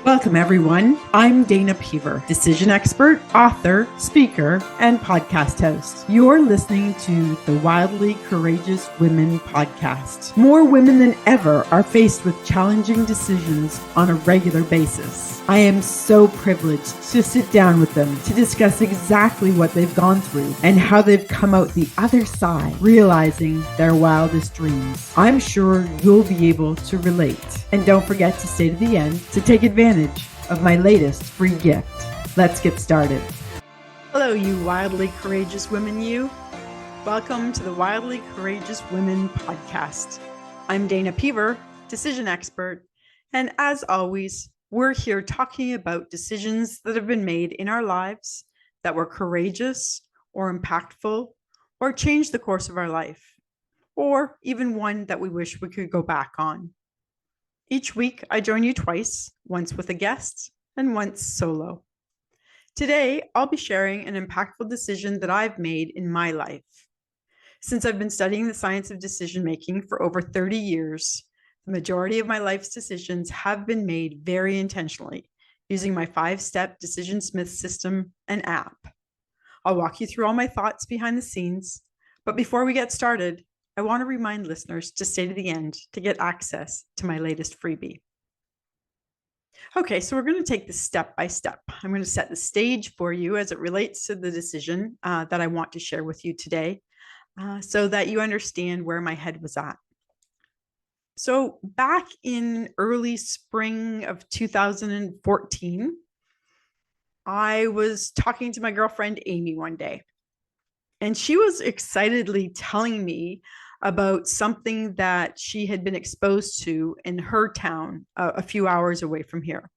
Welcome, everyone. I'm Dana Peever, decision expert, author, speaker, and podcast host. You're listening to the Wildly Courageous Women podcast. More women than ever are faced with challenging decisions on a regular basis. I am so privileged to sit down with them to discuss exactly what they've gone through and how they've come out the other side, realizing their wildest dreams. I'm sure you'll be able to relate. And don't forget to stay to the end to take advantage of my latest free gift. Let's get started. Hello, you wildly courageous women, you. Welcome to the Wildly Courageous Women podcast. I'm Dana Peever, decision expert, and as always, we're here talking about decisions that have been made in our lives that were courageous or impactful or changed the course of our life, or even one that we wish we could go back on. Each week, I join you twice, once with a guest and once solo. Today, I'll be sharing an impactful decision that I've made in my life. Since I've been studying the science of decision making for over 30 years, the majority of my life's decisions have been made very intentionally using my 5-step Decision Smith system and app. I'll walk you through all my thoughts behind the scenes, but before we get started, I want to remind listeners to stay to the end to get access to my latest freebie. Okay, so we're going to take this step by step. I'm going to set the stage for you as it relates to the decision that I want to share with you today so that you understand where my head was at. So back in early spring of 2014, I was talking to my girlfriend Amy one day, and she was excitedly telling me about something that she had been exposed to in her town a few hours away from here.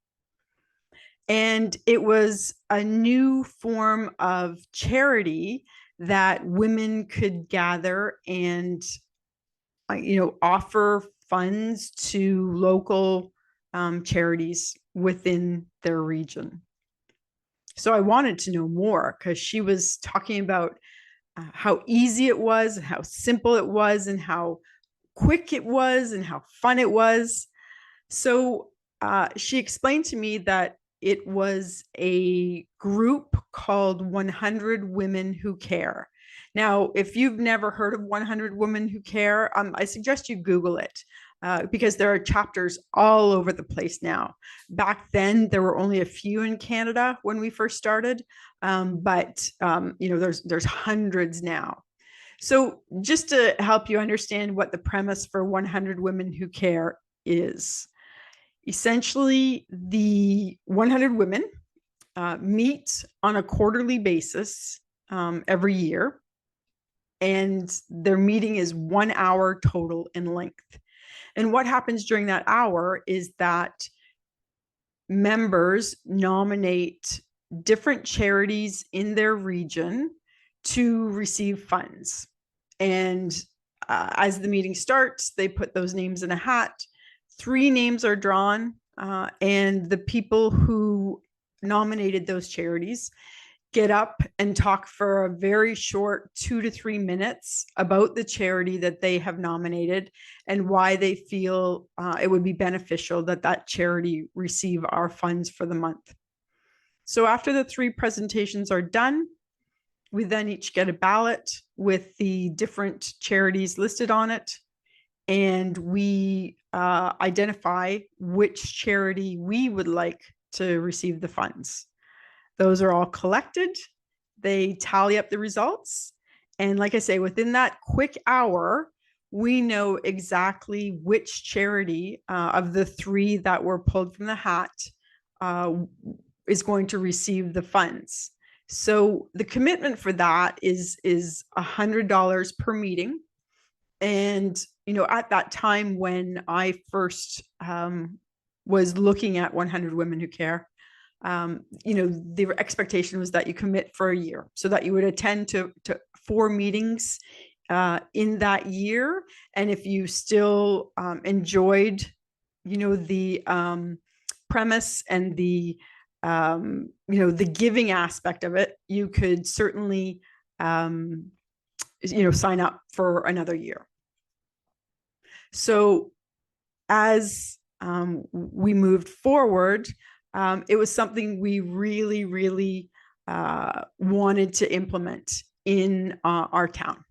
And it was a new form of charity that women could gather and, offer funds to local charities within their region. So I wanted to know more because she was talking about how easy it was and how simple it was and how quick it was and how fun it was. So she explained to me that it was a group called 100 Women Who Care. Now, if you've never heard of 100 Women Who Care, I suggest you Google it. Because there are chapters all over the place now. Back then, there were only a few in Canada when we first started, but there's hundreds now. So just to help you understand what the premise for 100 Women Who Care is, essentially the 100 women meet on a quarterly basis every year, and their meeting is 1 hour total in length. And what happens during that hour is that members nominate different charities in their region to receive funds. And as the meeting starts, they put those names in a hat. 3 names are drawn, and the people who nominated those charities get up and talk for a very short 2 to 3 minutes about the charity that they have nominated and why they feel it would be beneficial that that charity receive our funds for the month. So after the 3 presentations are done, we then each get a ballot with the different charities listed on it, and we identify which charity we would like to receive the funds. Those are all collected. They tally up the results. And like I say, within that quick hour, we know exactly which charity of the 3 that were pulled from the hat is going to receive the funds. So the commitment for that is $100 per meeting. And, at that time when I first was looking at 100 Women Who Care, the expectation was that you commit for a year so that you would attend to 4 meetings in that year. And if you still enjoyed, the premise and the giving aspect of it, you could certainly, sign up for another year. So as we moved forward, it was something we really, really wanted to implement in our town.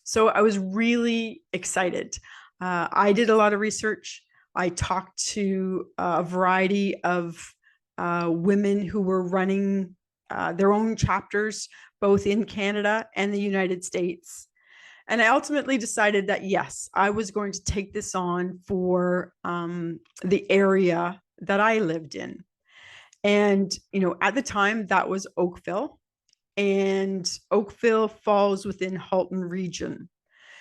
So I was really excited. I did a lot of research. I talked to a variety of women who were running their own chapters, both in Canada and the United States. And I ultimately decided that, yes, I was going to take this on for the area that I lived in. And, at the time, that was Oakville. And Oakville falls within Halton Region.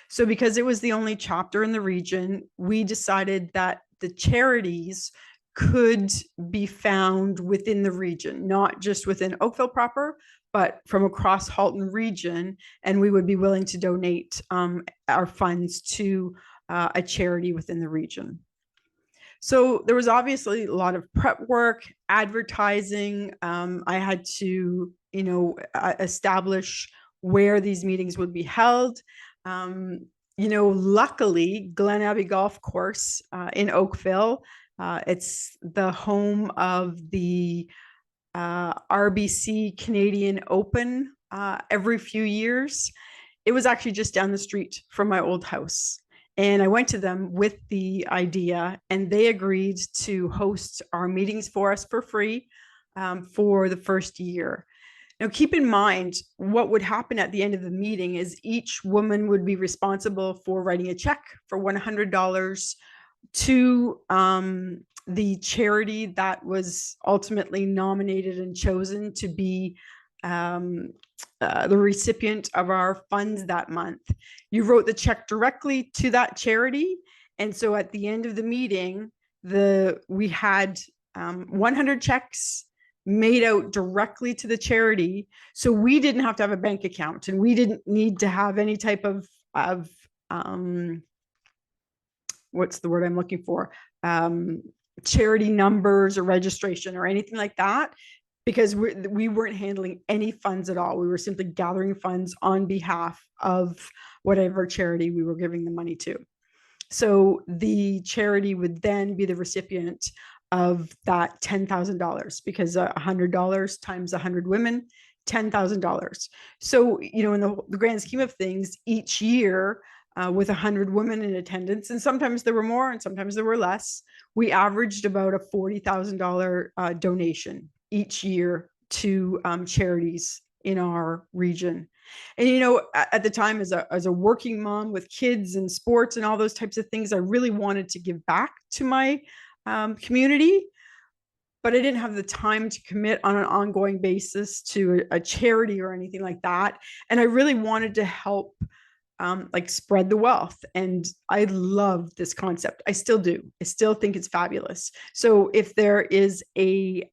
So because it was the only chapter in the region, we decided that the charities could be found within the region, not just within Oakville proper, but from across Halton Region. And we would be willing to donate our funds to a charity within the region. So there was obviously a lot of prep work, advertising. I had to, establish where these meetings would be held. Luckily, Glen Abbey Golf Course in Oakville, it's the home of the RBC Canadian Open every few years. It was actually just down the street from my old house. And I went to them with the idea, and they agreed to host our meetings for us for free for the first year. Now, keep in mind, what would happen at the end of the meeting is each woman would be responsible for writing a check for $100 to the charity that was ultimately nominated and chosen to be the recipient of our funds that month. You wrote the check directly to that charity. And so at the end of the meeting, we had 100 checks made out directly to the charity. So we didn't have to have a bank account, and we didn't need to have any type of what's the word I'm looking for? Charity numbers or registration or anything like that, because we weren't handling any funds at all. We were simply gathering funds on behalf of whatever charity we were giving the money to. So the charity would then be the recipient of that $10,000, because $100 times 100 women, $10,000. So, in the grand scheme of things, each year, with 100 women in attendance, and sometimes there were more and sometimes there were less, we averaged about a $40,000 donation each year to charities in our region. And at the time, as a working mom with kids and sports and all those types of things, I really wanted to give back to my community, but I didn't have the time to commit on an ongoing basis to a charity or anything like that. And I really wanted to help spread the wealth. And I love this concept. I still do. I still think it's fabulous. So if there is a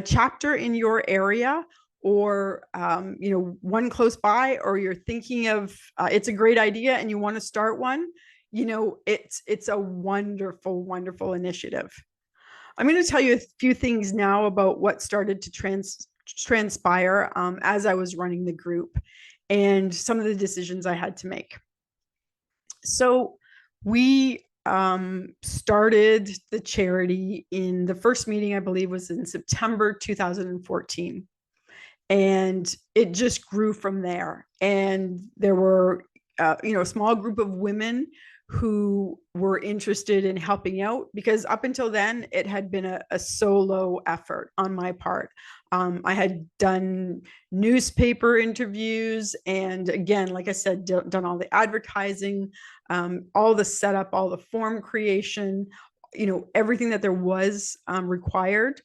chapter in your area, or one close by, or you're thinking of it's a great idea and you want to start one, it's a wonderful, wonderful initiative. I'm going to tell you a few things now about what started to transpire as I was running the group, and some of the decisions I had to make. So we started the charity in the first meeting, I believe, was in September 2014. And it just grew from there. And there were, a small group of women who were interested in helping out, because up until then, it had been a solo effort on my part. I had done newspaper interviews, and again, like I said, done all the advertising, all the setup, all the form creation, everything that there was required.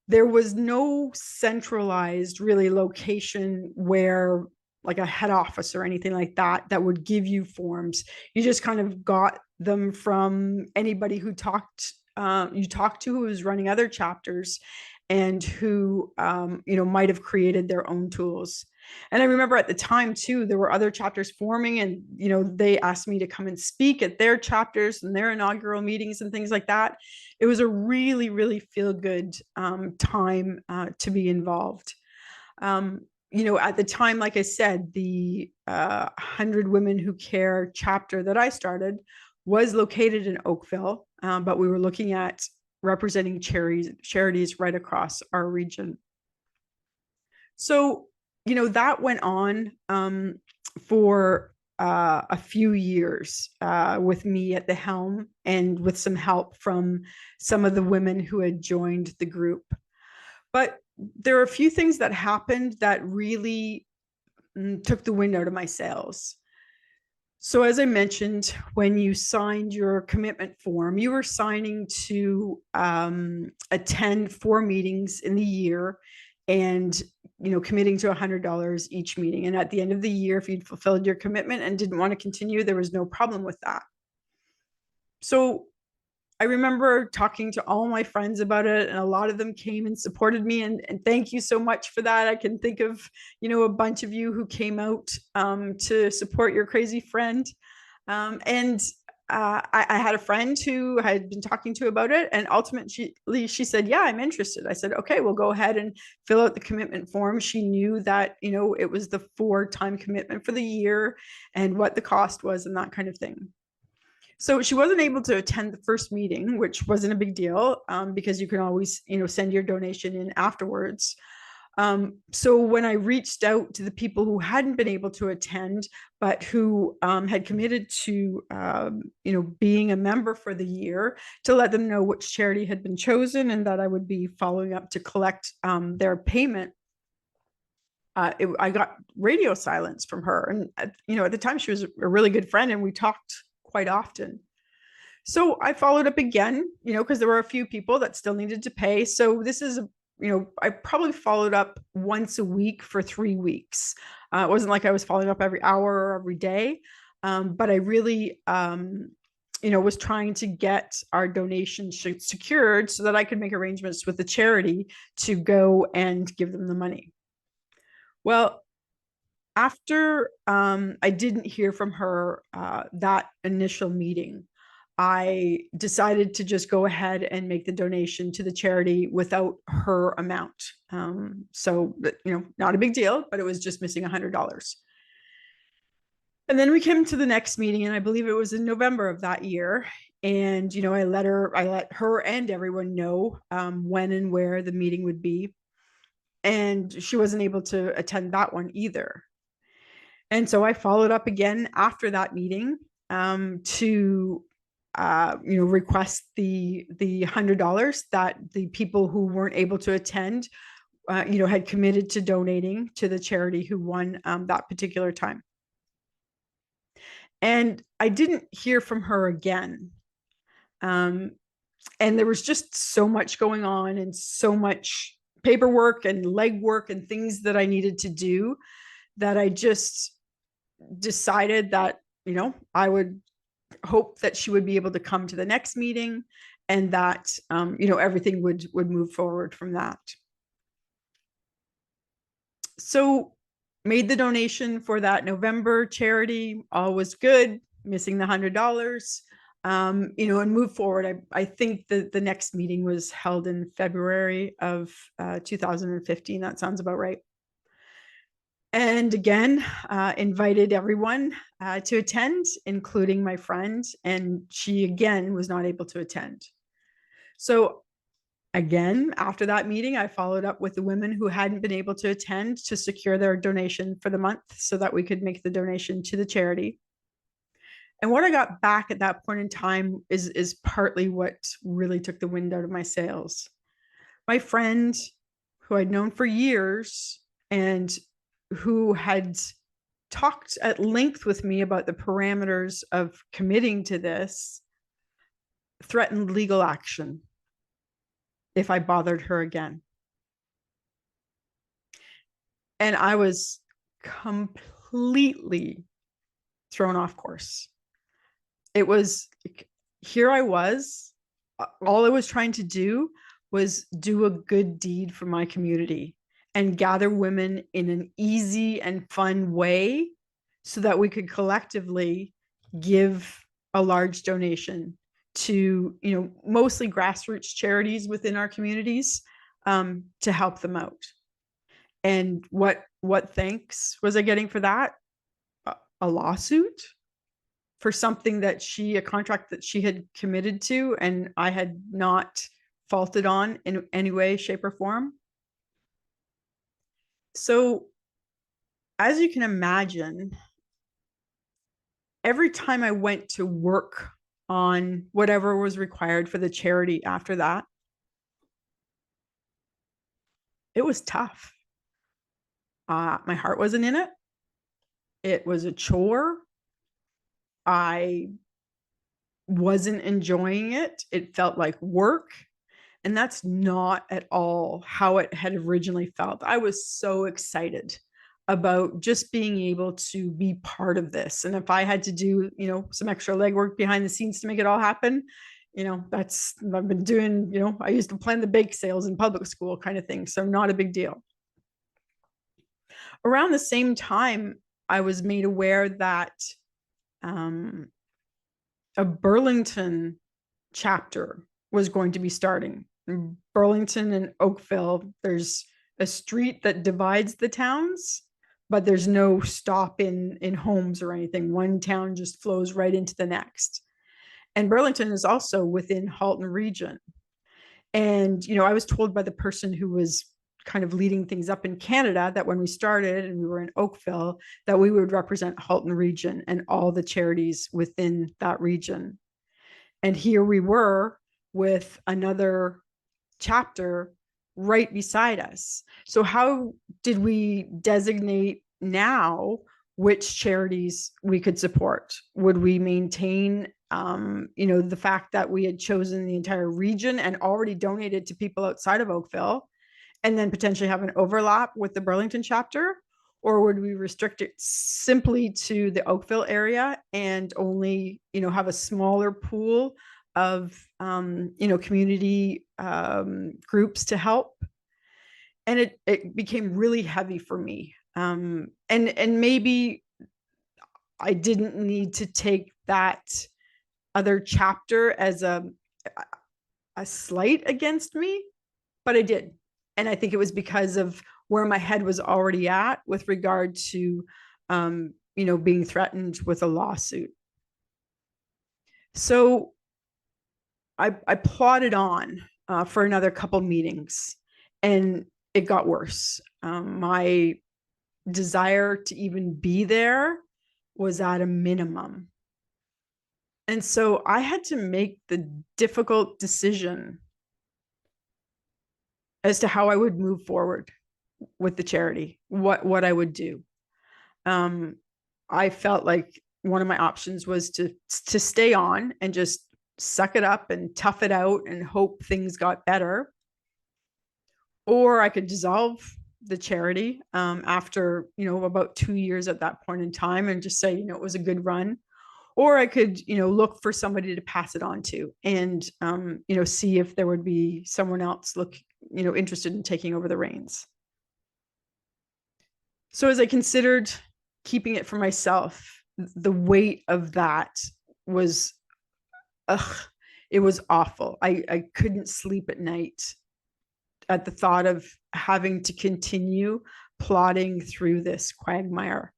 There was no centralized really location where, like, a head office or anything like that would give you forms. You just kind of got them from anybody who you talked to, who was running other chapters, and who might have created their own tools. And I remember at the time too, there were other chapters forming, and they asked me to come and speak at their chapters and their inaugural meetings and things like that. It was a really, really feel good time to be involved. At the time, like I said, the 100 Women Who Care chapter that I started was located in Oakville, but we were looking at representing charities right across our region. So, that went on for a few years with me at the helm and with some help from some of the women who had joined the group. But there are a few things that happened that really took the wind out of my sails. So, as I mentioned, when you signed your commitment form, you were signing to attend 4 meetings in the year and committing to $100 each meeting. And at the end of the year, if you'd fulfilled your commitment and didn't want to continue, there was no problem with that. So I remember talking to all my friends about it, and a lot of them came and supported me. And thank you so much for that. I can think of, a bunch of you who came out to support your crazy friend. I had a friend who I had been talking to about it, and ultimately she said, yeah, I'm interested. I said, okay, we'll go ahead and fill out the commitment form. She knew that, it was the 4-time commitment for the year and what the cost was and that kind of thing. So she wasn't able to attend the first meeting, which wasn't a big deal because you can always, send your donation in afterwards. So when I reached out to the people who hadn't been able to attend, but who had committed to, being a member for the year, to let them know which charity had been chosen and that I would be following up to collect their payment, I got radio silence from her. And, at the time she was a really good friend and we talked quite often. So I followed up again, because there were a few people that still needed to pay. So this is, I probably followed up once a week for 3 weeks. It wasn't like I was following up every hour or every day, but I really, was trying to get our donation secured so that I could make arrangements with the charity to go and give them the money. Well, after I didn't hear from her that initial meeting, I decided to just go ahead and make the donation to the charity without her amount. So, not a big deal, but it was just missing $100. And then we came to the next meeting, and I believe it was in November of that year. And, I let her and everyone know when and where the meeting would be. And she wasn't able to attend that one either. And so I followed up again after that meeting to request the $100 that the people who weren't able to attend, had committed to donating to the charity who won that particular time. And I didn't hear from her again. And there was just so much going on and so much paperwork and legwork and things that I needed to do that I just decided that, I would hope that she would be able to come to the next meeting and that, everything would move forward from that. So made the donation for that November charity. All was good, missing the $100, and move forward. I think the next meeting was held in February of 2015. That sounds about right. And again, invited everyone to attend, including my friend, and she again was not able to attend. So again, after that meeting, I followed up with the women who hadn't been able to attend to secure their donation for the month so that we could make the donation to the charity. And what I got back at that point in time is partly what really took the wind out of my sails. My friend, who I'd known for years and who had talked at length with me about the parameters of committing to this, threatened legal action if I bothered her again. And I was completely thrown off course. It was, here I was, all I was trying to do was do a good deed for my community and gather women in an easy and fun way so that we could collectively give a large donation to, mostly grassroots charities within our communities to help them out. And what thanks was I getting for that? A lawsuit for something that a contract that she had committed to and I had not faulted on in any way, shape, or form. So, as you can imagine, every time I went to work on whatever was required for the charity after that, it was tough. My heart wasn't in it. It was a chore. I wasn't enjoying it. It felt like work. And that's not at all how it had originally felt. I was so excited about just being able to be part of this. And if I had to do, some extra legwork behind the scenes to make it all happen, that's I've been doing, I used to plan the bake sales in public school kind of thing. So not a big deal. Around the same time, I was made aware that a Burlington chapter was going to be starting. In Burlington and Oakville, there's a street that divides the towns, but there's no stop in homes or anything. One town just flows right into the next. And Burlington is also within Halton region. And, I was told by the person who was kind of leading things up in Canada that when we started and we were in Oakville, that we would represent Halton region and all the charities within that region. And here we were with another chapter right beside us. So how did we designate now which charities we could support? Would we maintain the fact that we had chosen the entire region and already donated to people outside of Oakville, and then potentially have an overlap with the Burlington chapter? Or would we restrict it simply to the Oakville area and only, have a smaller pool of, community groups to help? And it became really heavy for me. And maybe I didn't need to take that other chapter as a slight against me, but I did. And I think it was because of where my head was already at with regard to, being threatened with a lawsuit. So I plodded on for another couple meetings, and it got worse. My desire to even be there was at a minimum. And so I had to make the difficult decision as to how I would move forward with the charity, what I would do. I felt like one of my options was to stay on and just suck it up and tough it out and hope things got better. Or I could dissolve the charity after, about 2 years at that point in time and just say, it was a good run. Or I could, look for somebody to pass it on to and, see if there would be someone else interested in taking over the reins. So as I considered keeping it for myself, the weight of that was, it was awful. I couldn't sleep at night at the thought of having to continue plodding through this quagmire.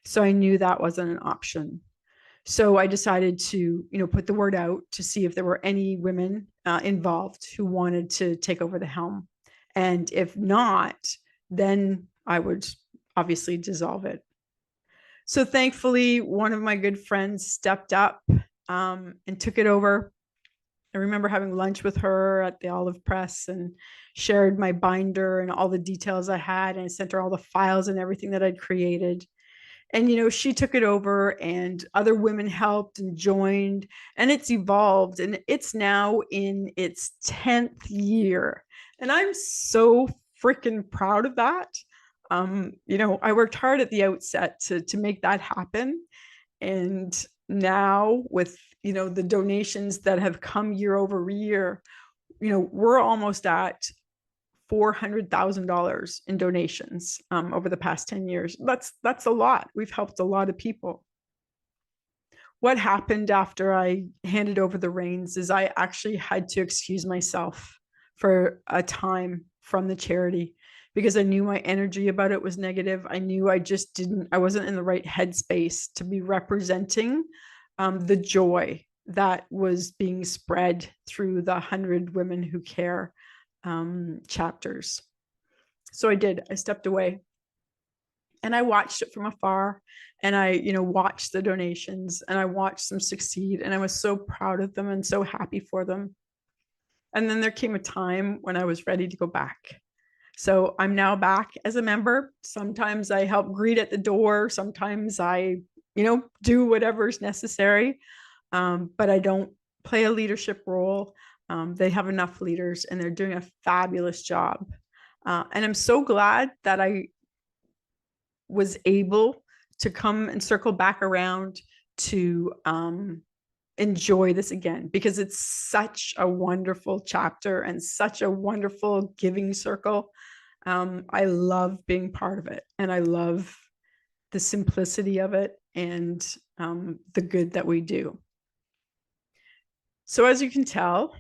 So I knew that wasn't an option. So I decided to, put the word out to see if there were any women involved who wanted to take over the helm. And if not, then I would obviously dissolve it. So thankfully, one of my good friends stepped up and took it over. I remember having lunch with her at the Olive Press and shared my binder and all the details I had, and I sent her all the files and everything that I'd created. And, she took it over and other women helped and joined, and it's evolved, and it's now in its 10th year. And I'm so freaking proud of that. I worked hard at the outset to make that happen. And now with, the donations that have come year over year, we're almost at $400,000 in donations over the past 10 years. That's a lot. We've helped a lot of people. What happened after I handed over the reins is I actually had to excuse myself for a time from the charity because I knew my energy about it was negative. I knew I wasn't in the right headspace to be representing the joy that was being spread through the 100 Women Who Care chapters. So I did. I stepped away and I watched it from afar, and I, watched the donations, and I watched them succeed, and I was so proud of them and so happy for them. And then there came a time when I was ready to go back. So I'm now back as a member. Sometimes I help greet at the door. Sometimes I, do whatever's necessary. But I don't play a leadership role. They have enough leaders and they're doing a fabulous job. And I'm so glad that I was able to come and circle back around to enjoy this again, because it's such a wonderful chapter and such a wonderful giving circle. I love being part of it, and I love the simplicity of it and the good that we do. So as you can tell,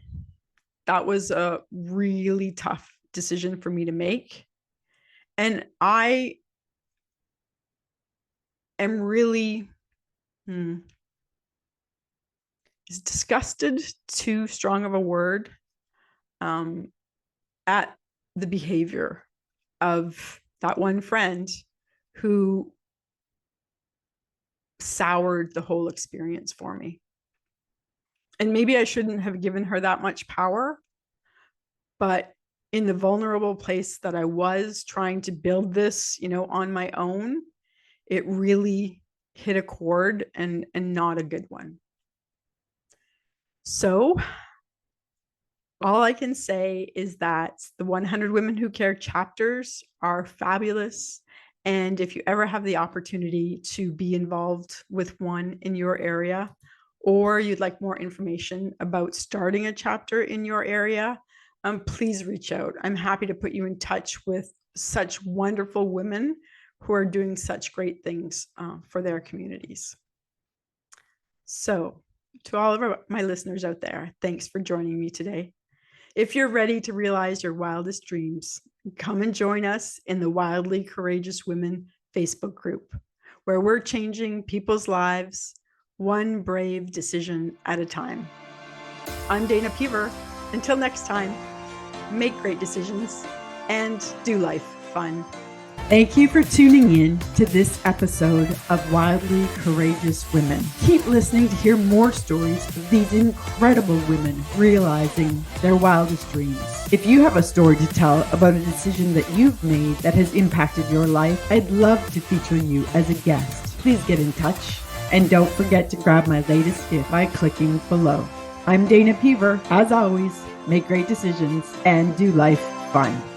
that was a really tough decision for me to make. And I am really is disgusted too strong of a word at the behavior of that one friend who soured the whole experience for me. And maybe I shouldn't have given her that much power, but in the vulnerable place that I was trying to build this, on my own, it really hit a chord, and not a good one. So all I can say is that the 100 Women Who Care chapters are fabulous. And if you ever have the opportunity to be involved with one in your area, or you'd like more information about starting a chapter in your area, please reach out. I'm happy to put you in touch with such wonderful women who are doing such great things for their communities. So to all of my listeners out there, thanks for joining me today. If you're ready to realize your wildest dreams, come and join us in the Wildly Courageous Women Facebook group, where we're changing people's lives one brave decision at a time. I'm Dana Peever. Until next time, make great decisions and do life fun. Thank you for tuning in to this episode of Wildly Courageous Women. Keep listening to hear more stories of these incredible women realizing their wildest dreams. If you have a story to tell about a decision that you've made that has impacted your life, I'd love to feature you as a guest. Please get in touch, and don't forget to grab my latest gift by clicking below. I'm Dana Peever. As always, make great decisions and do life fun.